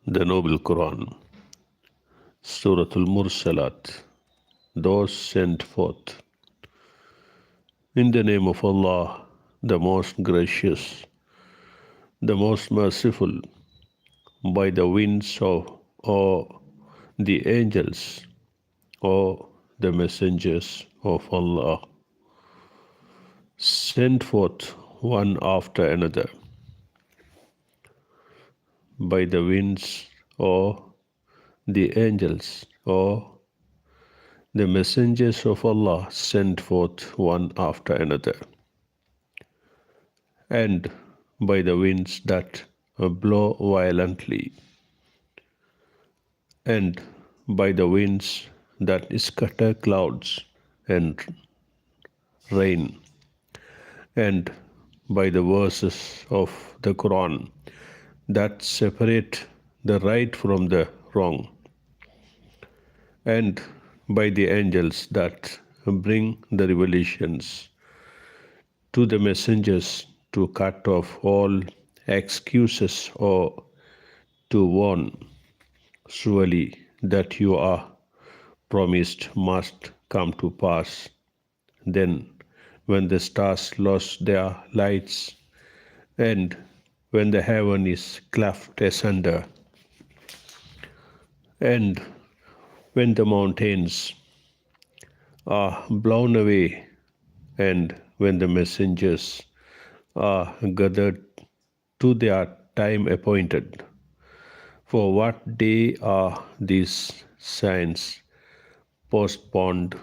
The Noble Qur'an, Surat Mursalat, those sent forth. In the name of Allah, the most gracious, the most merciful, by the winds of or the angels or the messengers of Allah, sent forth one after another, by the winds or the angels or the messengers of Allah sent forth one after another, and by the winds that blow violently, and by the winds that scatter clouds and rain, and by the verses of the Qur'an that separate the right from the wrong, and by the angels that bring the revelations to the messengers to cut off all excuses or to warn. Surely that you are promised must come to pass. Then, when the stars lost their lights, and when the heaven is cleft asunder, and when the mountains are blown away, and when the messengers are gathered to their time appointed. For what day are these signs postponed?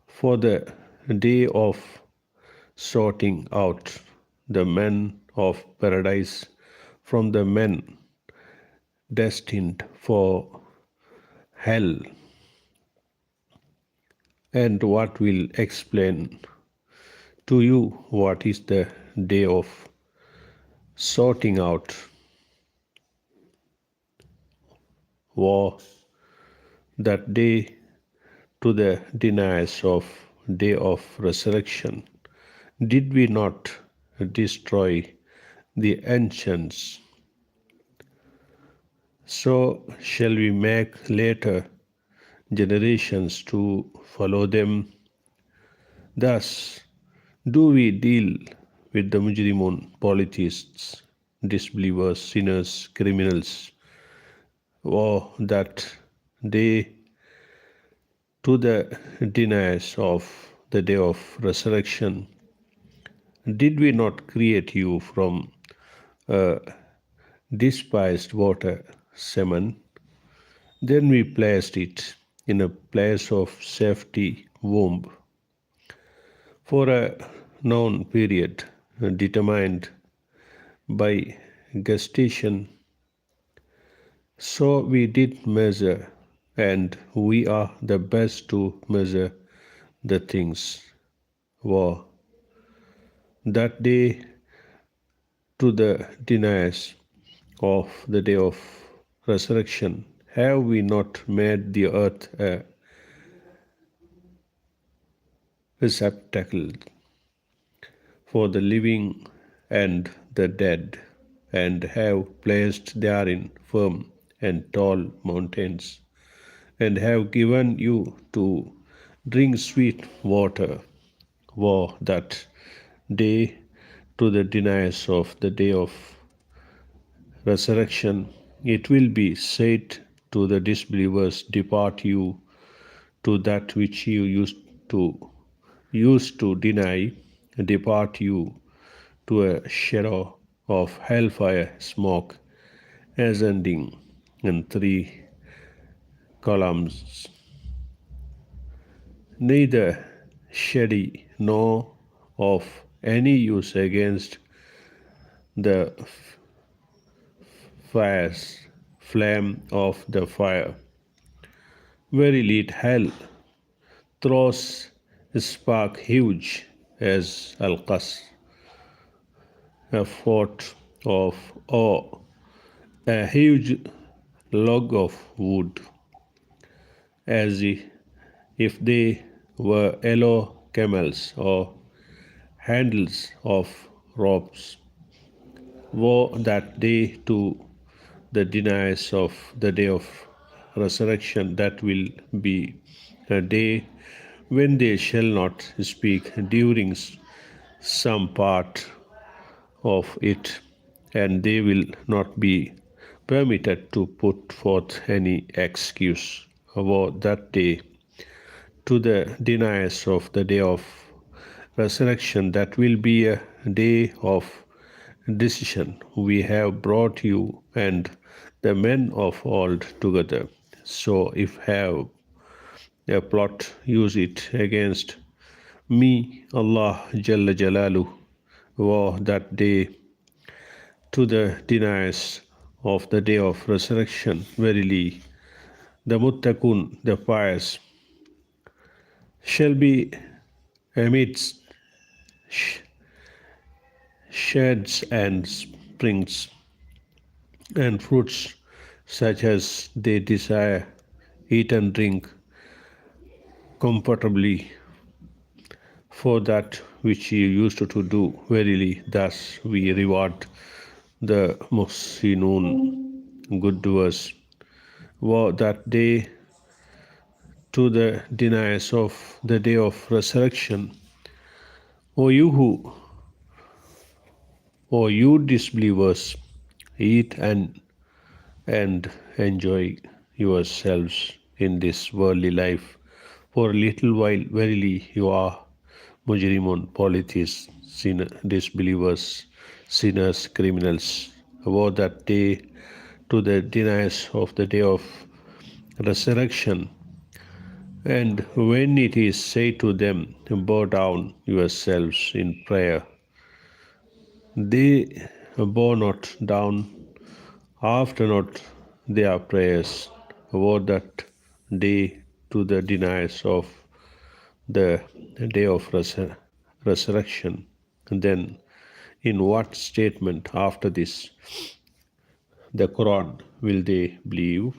For the day of sorting out the men of paradise from the men destined for hell. And what will explain to you what is the day of sorting out? Woe that day to the deniers of day of resurrection. Did we not destroy the ancients? So shall we make later generations to follow them? Thus do we deal with the mujrimun, polytheists, disbelievers, sinners, criminals, or that day to the deniers of the day of resurrection. Did we not create you from a despised water, semen? Then we placed it in a place of safety, womb, for a known period determined by gestation. So we did measure, and we are the best to measure the things. Woe that day to the deniers of the day of resurrection. Have we not made the earth a receptacle for the living and the dead, and have placed therein firm and tall mountains, and have given you to drink sweet water? Woe that day to the deniers of the day of resurrection. It will be said to the disbelievers, depart you to that which you used to deny, depart you to a shadow of hellfire smoke, ascending in 3 columns, neither shady nor of any use against the fires, flame of the fire. Verily hell throws a spark huge as Al-Qas, a fort of ore, a huge log of wood, as if they were yellow camels or handles of ropes. Woe that day to the deniers of the day of resurrection, that will be a day when they shall not speak during some part of it, and they will not be permitted to put forth any excuse about that day. To the deniers of the day of resurrection, that will be a day of decision. We have brought you and the men of old together. So if have a plot, use it against me, Allah Jalla Jalalu. Woe that day to the deniers of the day of resurrection. Verily, the muttaqun, the pious, shall be amidst shades and springs and fruits such as they desire, eat and drink comfortably for that which you used to do. Verily, thus we reward the muhsinun, good doers. Woe that day to the deniers of the day of resurrection. O you disbelievers, eat and enjoy yourselves in this worldly life for a little while. Verily, you are mujrimun, polytheists, disbelievers, sinners, criminals. About that day to the deniers of the day of resurrection. And when it is said to them, bow down yourselves in prayer, they bow not down after not their prayers. About that day to the deniers of the day of resurrection. And then, in what statement after this, the Quran, will they believe?